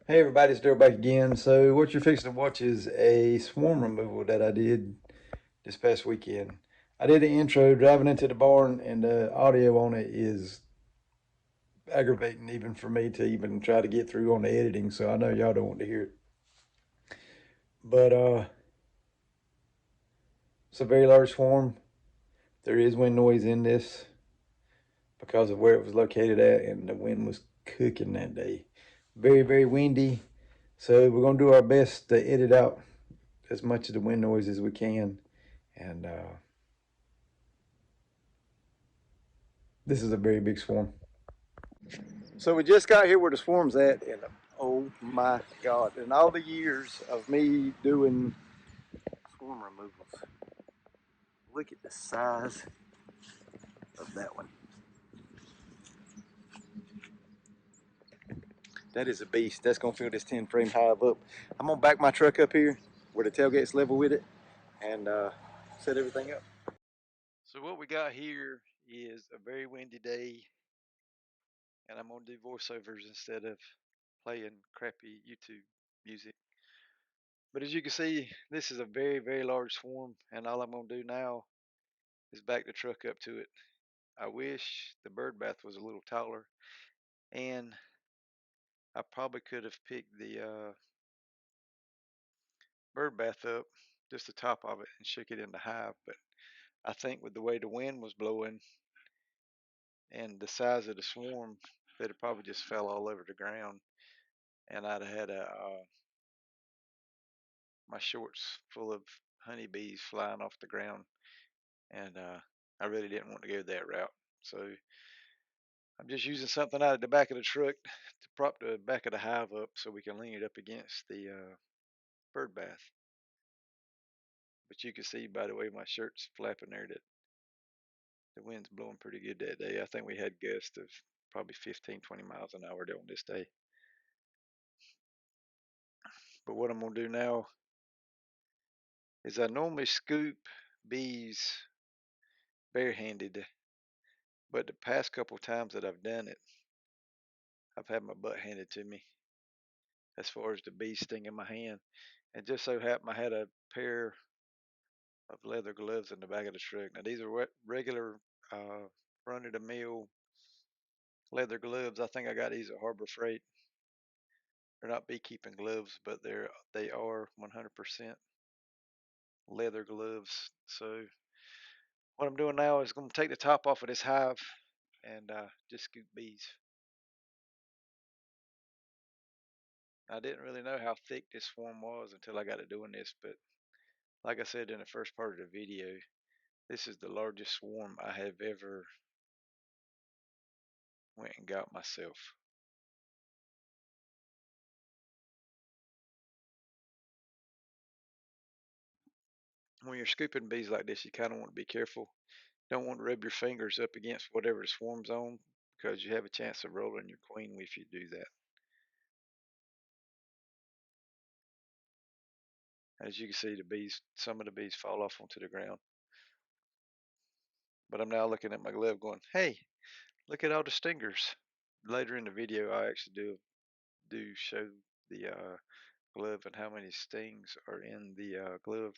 Hey everybody, it's Daryl back again. So what you're fixing to watch is a swarm removal that I did this past weekend. I did the intro driving into the barn, and the audio on it is aggravating even for me to even try to get through on the editing. So I know y'all don't want to hear it, but it's a very large swarm. There is wind noise in this because of where it was located at, and the wind was cooking that day. Very windy. So we're gonna do our best to edit out as much of the wind noise as we can, and this is a very big swarm. So we just got here where the swarm's at, and oh my God, in all the years of me doing swarm removals, look at the size of that one. That is a beast. That's gonna fill this 10 frame hive up. I'm gonna back my truck up here where the tailgate's level with it and set everything up. So what we got here is a very windy day, and I'm gonna do voiceovers instead of playing crappy YouTube music. But as you can see, this is a very large swarm, and all I'm gonna do now is back the truck up to it. I wish the bird bath was a little taller, and I probably could have picked the bird bath up, just the top of it, and shook it in the hive. But I think with the way the wind was blowing and the size of the swarm, that it probably just fell all over the ground, and I'd have had my shorts full of honeybees flying off the ground, and I really didn't want to go that route. So I'm just using something out of the back of the truck to prop the back of the hive up so we can lean it up against the bird bath. But you can see by the way my shirt's flapping there that the wind's blowing pretty good that day. I think we had gusts of probably 15, 20 miles an hour on this day. But what I'm going to do now is I normally scoop bees barehanded, but the past couple times that I've done it, I've had my butt handed to me as far as the bee sting in my hand. And just so happened I had a pair of leather gloves in the back of the truck. Now these are regular run of the mill leather gloves. I think I got these at Harbor Freight. They're not beekeeping gloves, but they are 100% leather gloves. So what I'm doing now is going to take the top off of this hive and just scoop bees. I didn't really know how thick this swarm was until I got to doing this, but like I said in the first part of the video, this is the largest swarm I have ever went and got myself. When you're scooping bees like this, you kind of want to be careful. Don't want to rub your fingers up against whatever the swarm's on because you have a chance of rolling your queen if you do that. As you can see, the bees, some of the bees fall off onto the ground. But I'm now looking at my glove going, hey, look at all the stingers. Later in the video, I actually do show the glove and how many stings are in the glove.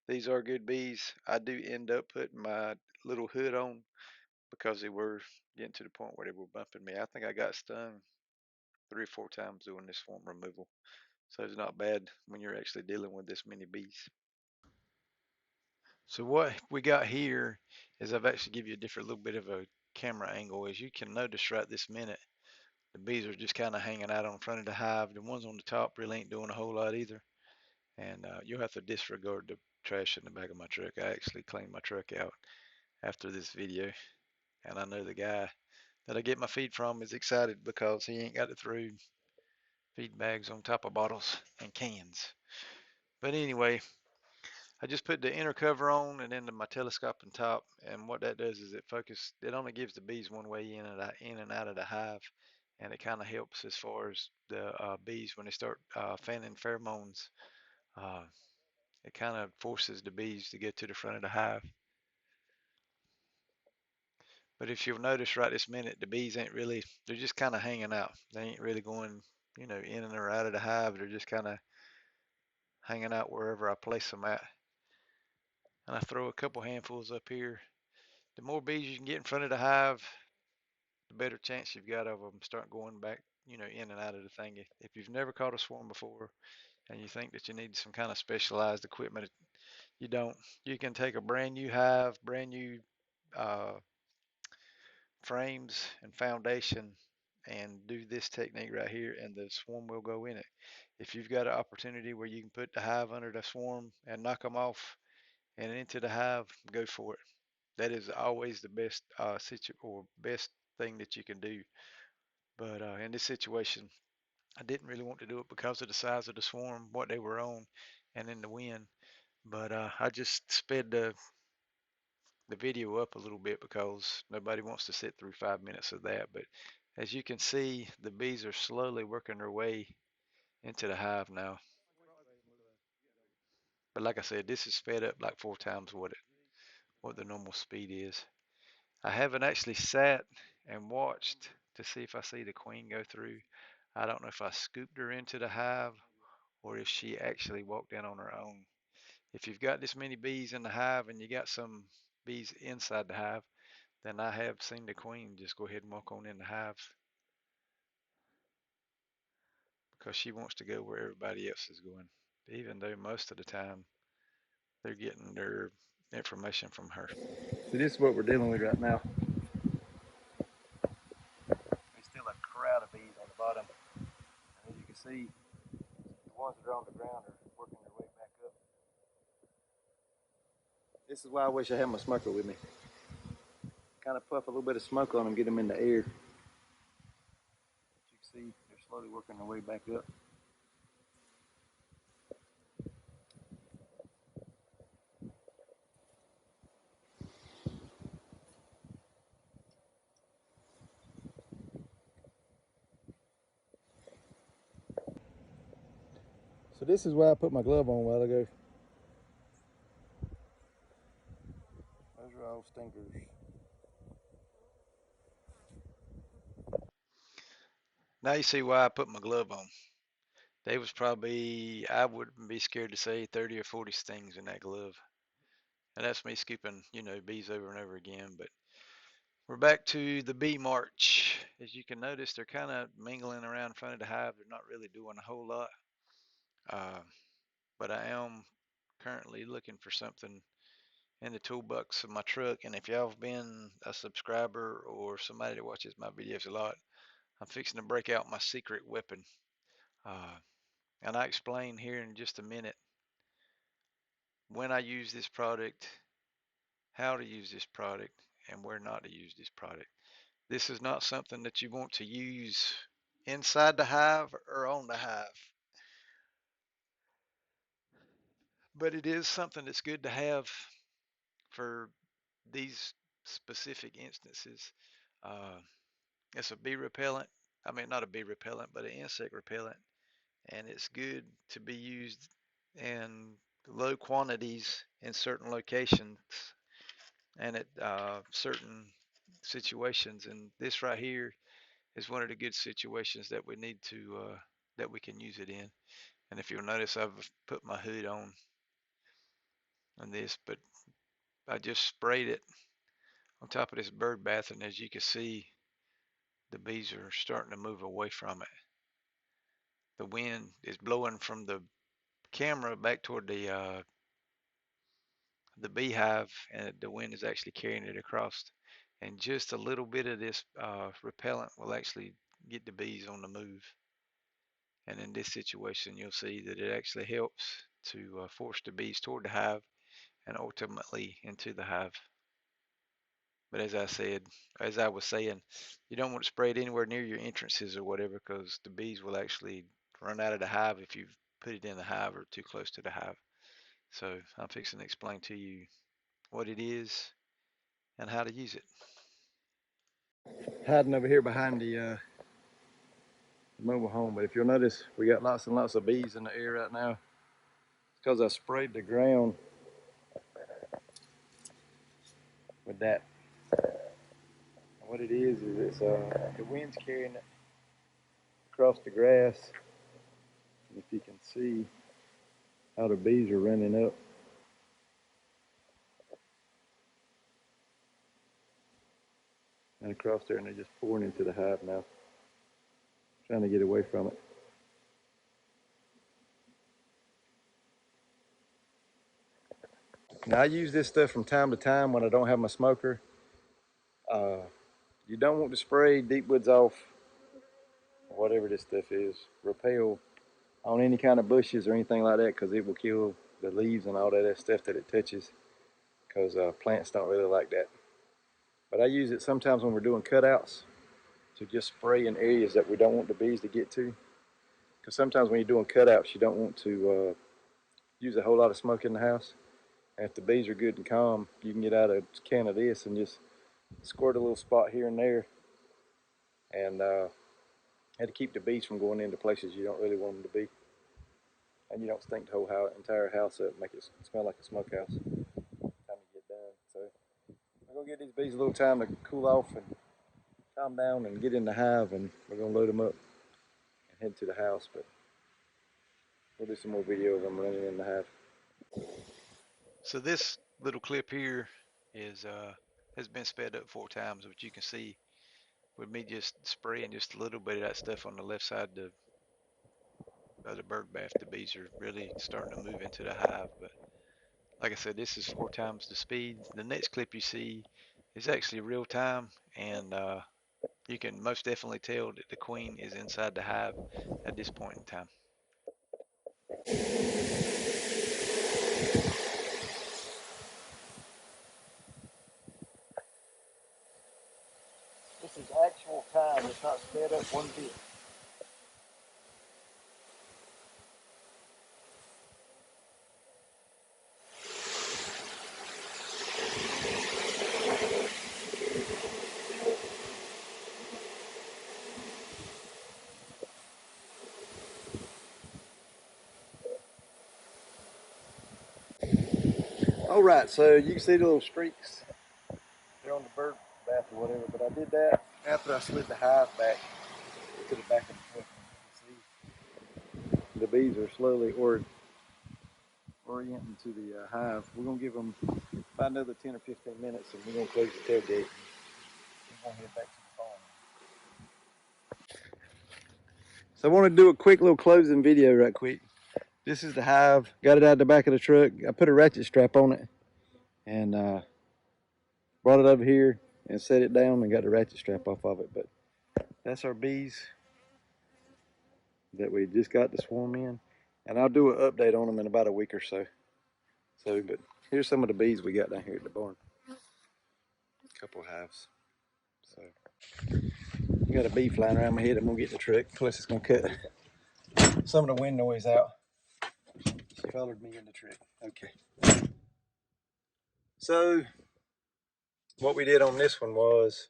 These are good bees. I do end up putting my little hood on because they were getting to the point where they were bumping me. I think I got stung 3 or 4 times doing this swarm removal. So it's not bad when you're actually dealing with this many bees. So what we got here is I've actually give you a different little bit of a camera angle. As you can notice right this minute, the bees are just kind of hanging out on the front of the hive. The ones on the top really ain't doing a whole lot either. And you'll have to disregard the trash in the back of my truck. I actually cleaned my truck out after this video. And I know the guy that I get my feed from is excited because he ain't got to throw feed bags on top of bottles and cans. But anyway, I just put the inner cover on and then my telescoping top, and what that does is it only gives the bees one way in and out of the hive, and it kind of helps as far as the bees when they start fanning pheromones. Uh, it kind of forces the bees to get to the front of the hive. But if you'll notice right this minute, the bees ain't really, they're just kind of hanging out. They ain't really going, in and or out of the hive. They're just kind of hanging out wherever I place them at. And I throw a couple handfuls up here. The more bees you can get in front of the hive, the better chance you've got of them start going back, in and out of the thing. If you've never caught a swarm before and you think that you need some kind of specialized equipment, you don't. You can take a brand new hive, brand new uh, frames and foundation, and do this technique right here, and the swarm will go in it. If you've got an opportunity where you can put the hive under the swarm and knock them off and into the hive, go for it. That is always the best or best thing that you can do. But in this situation, I didn't really want to do it because of the size of the swarm, what they were on, and in the wind. But I just sped the video up a little bit because nobody wants to sit through 5 minutes of that. But as you can see, the bees are slowly working their way into the hive now. But like I said, this is sped up like 4 times what the normal speed is. I haven't actually sat and watched to see if I see the queen go through. I don't know if I scooped her into the hive or if she actually walked in on her own. If you've got this many bees in the hive and you got some bees inside the hive, then I have seen the queen just go ahead and walk on in the hive because she wants to go where everybody else is going, even though most of the time they're getting their information from her. So this is what we're dealing with right now. There's still a crowd of bees on the bottom. And as you can see, the ones that are on the ground are working their way back up. This is why I wish I had my smoker with me. Kind of puff a little bit of smoke on them, get them in the air. As you can see, they're slowly working their way back up. So this is why I put my glove on a while ago. Those are all stinkers. Now you see why I put my glove on. They was probably, I wouldn't be scared to say 30 or 40 stings in that glove. And that's me scooping, bees over and over again. But we're back to the bee march. As you can notice, they're kind of mingling around in front of the hive. They're not really doing a whole lot. Uh, but I am currently looking for something in the toolbox of my truck. And if y'all have been a subscriber or somebody that watches my videos a lot, I'm fixing to break out my secret weapon. Uh, and I explain here in just a minute when I use this product, how to use this product, and where not to use this product. This is not something that you want to use inside the hive or on the hive, but it is something that's good to have for these specific instances. Uh, it's a bee repellent. I mean, not a bee repellent, but an insect repellent, and it's good to be used in low quantities in certain locations and at certain situations. And this right here is one of the good situations that we need to that we can use it in. And if you'll notice, I've put my hood on this, but I just sprayed it on top of this bird bath, and as you can see, the bees are starting to move away from it. The wind is blowing from the camera back toward the beehive, and the wind is actually carrying it across. And just a little bit of this repellent will actually get the bees on the move. And in this situation, you'll see that it actually helps to force the bees toward the hive and ultimately into the hive. But as I was saying, you don't want to spray it anywhere near your entrances or whatever, because the bees will actually run out of the hive if you put it in the hive or too close to the hive. So I'm fixing to explain to you what it is and how to use it. Hiding over here behind the mobile home, but if you'll notice, we got lots and lots of bees in the air right now. It's because I sprayed the ground with that. And what it is it's the wind's carrying it across the grass. If you can see how the bees are running up. And across there, and they're just pouring into the hive now. Trying to get away from it. Now I use this stuff from time to time when I don't have my smoker. You don't want to spray deep woods off, whatever this stuff is, repel on any kind of bushes or anything like that, because it will kill the leaves and all that stuff that it touches, because plants don't really like that. But I use it sometimes when we're doing cutouts to just spray in areas that we don't want the bees to get to, because sometimes when you're doing cutouts you don't want to use a whole lot of smoke in the house. And if the bees are good and calm, you can get out a can of this and just squirt a little spot here and there, and had to keep the bees from going into places you don't really want them to be. And you don't stink the whole entire house up, make it smell like a smokehouse by the time you get done. So we're going to give these bees a little time to cool off and calm down and get in the hive, and we're going to load them up and head to the house. But we'll do some more video of them running in the hive. So this little clip here is has been sped up 4 times, but you can see with me just spraying just a little bit of that stuff on the left side of the bird bath, the bees are really starting to move into the hive. But like I said, this is 4 times the speed. The next clip you see is actually real time, and you can most definitely tell that the queen is inside the hive at this point in time. This is actual time, it's not sped up one bit. All right, so you can see the little streaks. They're on the bird bath or whatever, but I did that after I slid the hive back to the back of the truck. You can see the bees are slowly orienting to the hive. We're going to give them about another 10 or 15 minutes, and we're going to close the tailgate. We're going to head back to the farm. So I want to do a quick little closing video right quick. This is the hive. Got it out the back of the truck. I put a ratchet strap on it and brought it over here and set it down and got the ratchet strap off of it. But that's our bees that we just got to swarm in. And I'll do an update on them in about a week or so. But here's some of the bees we got down here at the barn. A couple hives. So I got a bee flying around my head. I'm gonna get in the truck. Plus it's gonna cut some of the wind noise out. She followed me in the truck. Okay. So what we did on this one was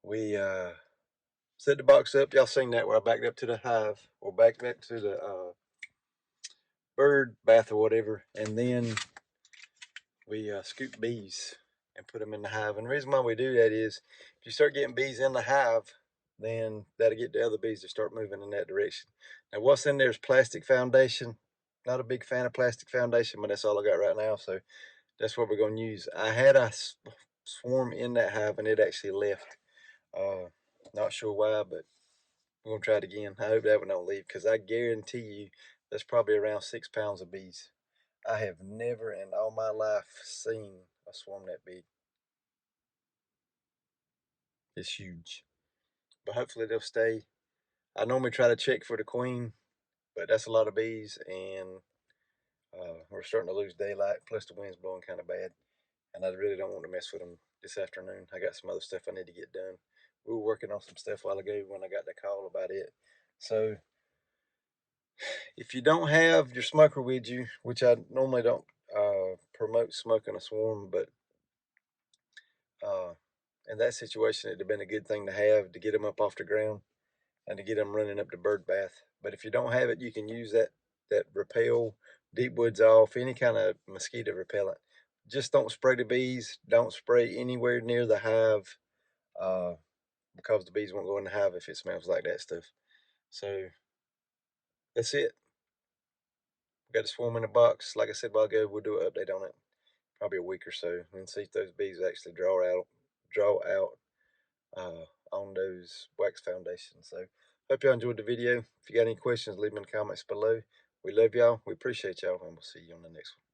we set the box up. Y'all seen that where I backed up to the hive or backed up to the bird bath or whatever, and then we scoop bees and put them in the hive. And the reason why we do that is if you start getting bees in the hive, then that'll get the other bees to start moving in that direction. Now what's in there is plastic foundation. Not a big fan of plastic foundation, but that's all I got right now, so that's what we're going to use. I had a swarm in that hive and it actually left. Not sure why, but we're going to try it again. I hope that one don't leave, because I guarantee you that's probably around 6 pounds of bees. I have never in all my life seen a swarm that big. It's huge. But hopefully they'll stay. I normally try to check for the queen, but that's a lot of bees, and we're starting to lose daylight, plus the wind's blowing kind of bad. And I really don't want to mess with them this afternoon. I got some other stuff I need to get done. We were working on some stuff a while ago when I got the call about it. So if you don't have your smoker with you, which I normally don't promote smoking a swarm, but in that situation, it'd have been a good thing to have to get them up off the ground and to get them running up the bird bath. But if you don't have it, you can use that repel, deep woods off, any kind of mosquito repellent. Just don't spray the bees. Don't spray anywhere near the hive because the bees won't go in the hive if it smells like that stuff. So that's it. We got a swarm in a box. Like I said a while ago, we'll do an update on it probably a week or so and see if those bees actually draw out on those wax foundations. So hope y'all enjoyed the video. If you got any questions, leave them in the comments below. We love y'all. We appreciate y'all, and we'll see you on the next one.